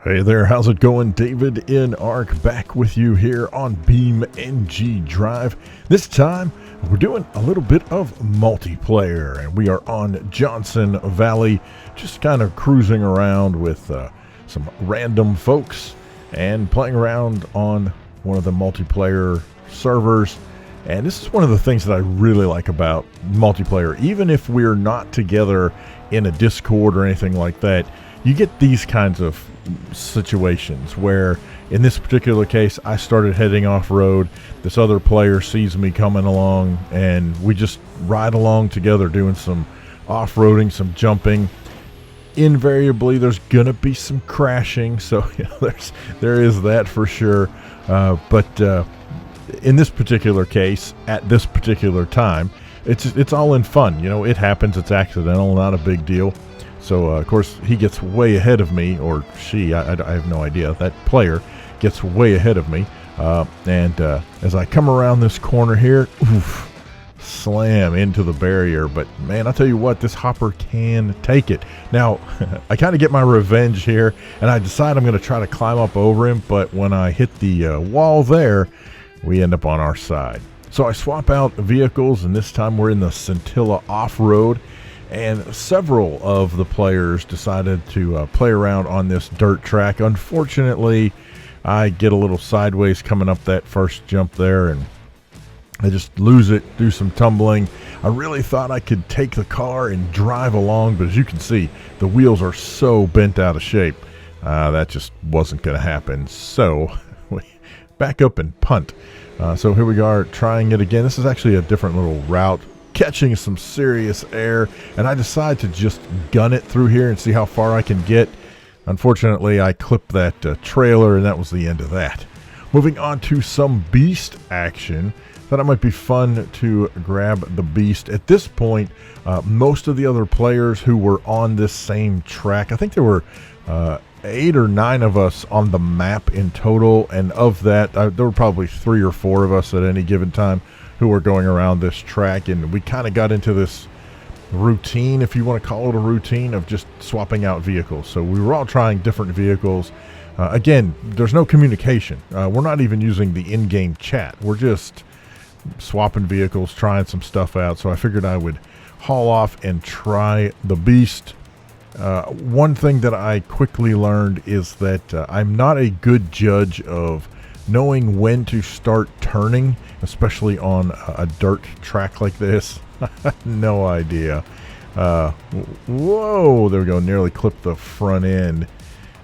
Hey there, how's it going? davidinark back with you here on BeamNG Drive. This time, we're doing a little bit of multiplayer, and we are on Johnson Valley, just kind of cruising around with some random folks and playing around on one of the multiplayer servers. And this is one of the things that I really like about multiplayer. Even if we're not together in a Discord or anything like that, you get these kinds of situations where, in this particular case, I started heading off-road. This other player sees me coming along, and we just ride along together doing some off-roading, some jumping. Invariably, there's gonna be some crashing, so there is that for sure. But in this particular case, at this particular time, it's all in fun. You know, it happens. It's accidental, not a big deal. So, of course, he gets way ahead of me, or she, I have no idea. That player gets way ahead of me. As I come around this corner here, oof, slam into the barrier. But, man, I'll tell you what, this hopper can take it. Now, I kind of get my revenge here, and I decide I'm going to try to climb up over him. But when I hit the wall there, we end up on our side. So I swap out vehicles, and this time we're in the Scintilla off-road. And several of the players decided to play around on this dirt track. Unfortunately, I get a little sideways coming up that first jump there, and I just lose it, do some tumbling. I really thought I could take the car and drive along, but as you can see, the wheels are so bent out of shape. That just wasn't going to happen. So we back up and punt. So here we are trying it again. This is actually a different little route, catching some serious air, and I decide to just gun it through here and see how far I can get. Unfortunately, I clipped that trailer, and that was the end of that. Moving on to some beast action. Thought it might be fun to grab the beast. At this point, most of the other players who were on this same track, I think there were 8 or 9 of us on the map in total, and of that, there were probably 3 or 4 of us at any given time who were going around this track, and we kind of got into this routine, if you want to call it a routine, of just swapping out vehicles. So we were all trying different vehicles. Again, there's no communication. We're not even using the in-game chat. We're just swapping vehicles, trying some stuff out. So I figured I would haul off and try the beast. One thing that I quickly learned is that I'm not a good judge of knowing when to start turning, especially on a dirt track like this. No idea. Whoa, there we go. Nearly clipped the front end.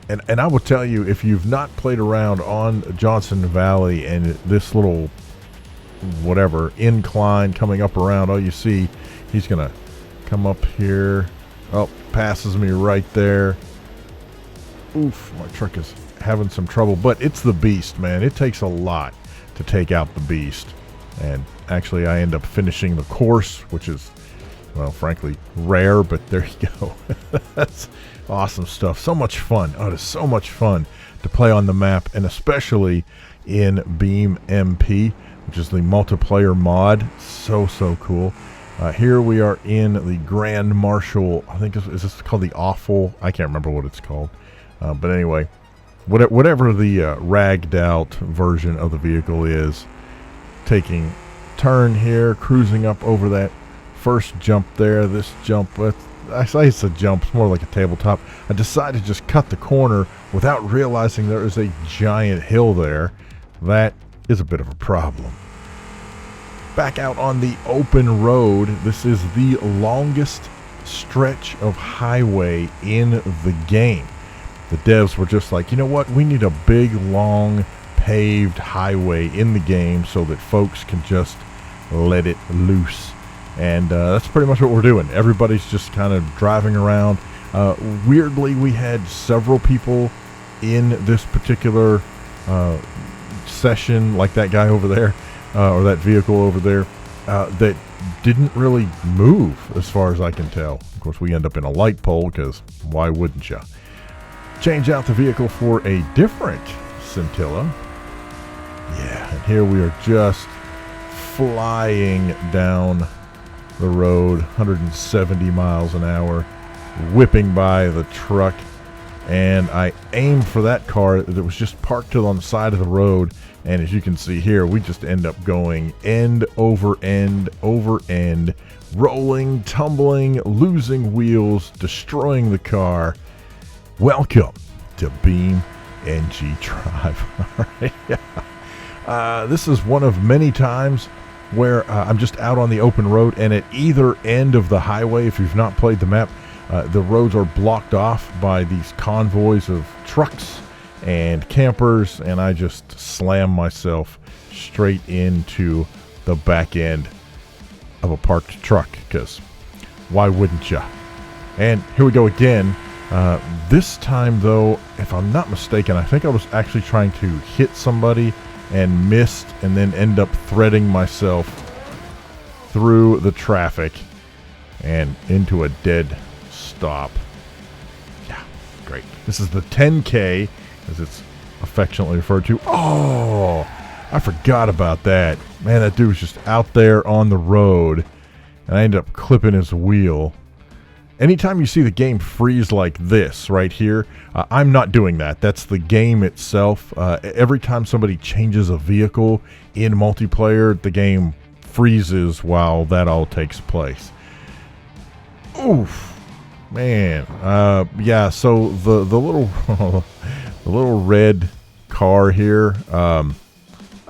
And I will tell you, if you've not played around on Johnson Valley and this little whatever incline coming up around, all you see, he's gonna come up here. Oh, passes me right there. Oof, my truck is having some trouble, but it's the beast, man. It takes a lot to take out the beast. And actually, I end up finishing the course, which is, well, frankly, rare, but there you go. That's awesome stuff. So much fun. Oh, it is so much fun to play on the map, and especially in BeamMP, which is the multiplayer mod. So cool. Here we are in the Grand Marshal. I think is this called the Awful? I can't remember what it's called. But anyway, whatever the ragged out version of the vehicle is, taking turn here, cruising up over that first jump there. This jump, I say it's a jump, it's more like a tabletop. I decided to just cut the corner without realizing there is a giant hill there. That is a bit of a problem. Back out on the open road. This is the longest stretch of highway in the game. The devs were just like, you know what, we need a big, long, paved highway in the game so that folks can just let it loose. And that's pretty much what we're doing. Everybody's just kind of driving around. Weirdly, we had several people in this particular session, like that guy over there, or that vehicle over there, that didn't really move as far as I can tell. Of course, we end up in a light pole, because why wouldn't you? Change out the vehicle for a different Scintilla. Yeah, and here we are just flying down the road, 170 miles an hour, whipping by the truck. and I aimed for that car that was just parked on the side of the road. And as you can see here, we just end up going end over end over end, rolling, tumbling, losing wheels, destroying the car. Welcome to BeamNG Drive. This is one of many times where I'm just out on the open road, and at either end of the highway, if you've not played the map, the roads are blocked off by these convoys of trucks and campers, and I just slam myself straight into the back end of a parked truck, because why wouldn't you? And here we go again. This time though, if I'm not mistaken, I think I was actually trying to hit somebody and missed, and then end up threading myself through the traffic and into a dead stop. Yeah, great. This is the 10K, as it's affectionately referred to. Oh, I forgot about that. Man, that dude was just out there on the road, and I ended up clipping his wheel. Anytime you see the game freeze like this right here, I'm not doing that. That's the game itself. Every time somebody changes a vehicle in multiplayer, the game freezes while that all takes place. Oof, man. Yeah. So the little the little red car here.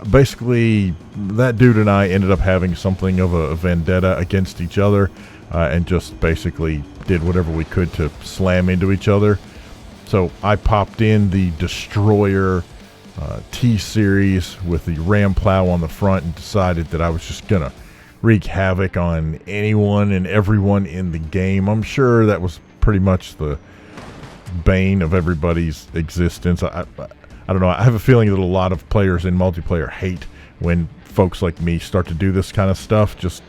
Basically, that dude and I ended up having something of a vendetta against each other, and just basically did whatever we could to slam into each other. So I popped in the Destroyer T-Series with the Ram Plow on the front and decided that I was just gonna wreak havoc on anyone and everyone in the game. I'm sure that was pretty much the bane of everybody's existence. I don't know. I have a feeling that a lot of players in multiplayer hate when folks like me start to do this kind of stuff. Just,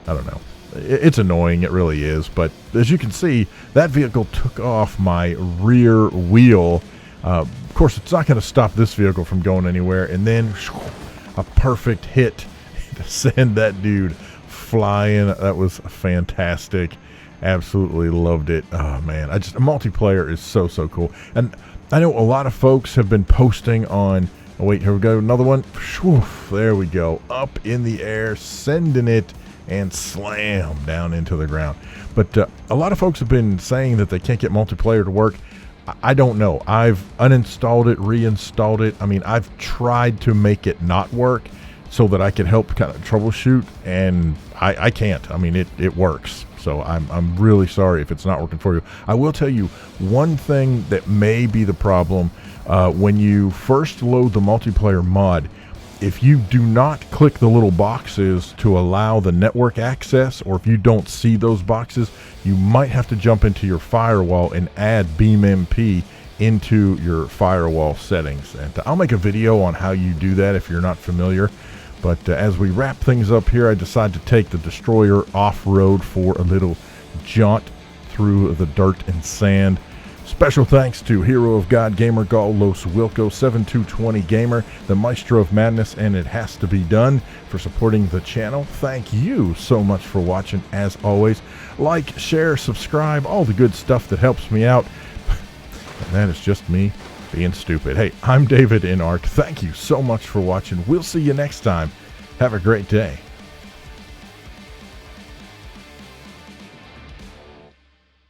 I don't know. It's annoying, it really is, but as you can see, that vehicle took off my rear wheel. Of course, it's not going to stop this vehicle from going anywhere, and then a perfect hit to send that dude flying. That was fantastic. Absolutely loved it. Oh man, multiplayer is so cool. And I know a lot of folks have been posting on, oh wait, here we go, another one. Whew, there we go, up in the air, sending it, and slam down into the ground. But a lot of folks have been saying that they can't get multiplayer to work. I don't know. I've uninstalled it, reinstalled it. I mean, I've tried to make it not work so that I could help kind of troubleshoot, and I can't. I mean, it works. So I'm really sorry if it's not working for you. I will tell you one thing that may be the problem. When you first load the multiplayer mod, if you do not click the little boxes to allow the network access, or if you don't see those boxes, you might have to jump into your firewall and add BeamNG into your firewall settings. And I'll make a video on how you do that if you're not familiar. But as we wrap things up here, I decided to take the Destroyer off-road for a little jaunt through the dirt and sand. Special thanks to Hero of God, GamerGull, LosWilko, 7220 Gamer, the Maestro of Madness, and ItHasToBeDone for supporting the channel. Thank you so much for watching, as always. Like, share, subscribe, all the good stuff that helps me out. And that is just me being stupid. Hey, I'm davidinark. Thank you so much for watching. We'll see you next time. Have a great day.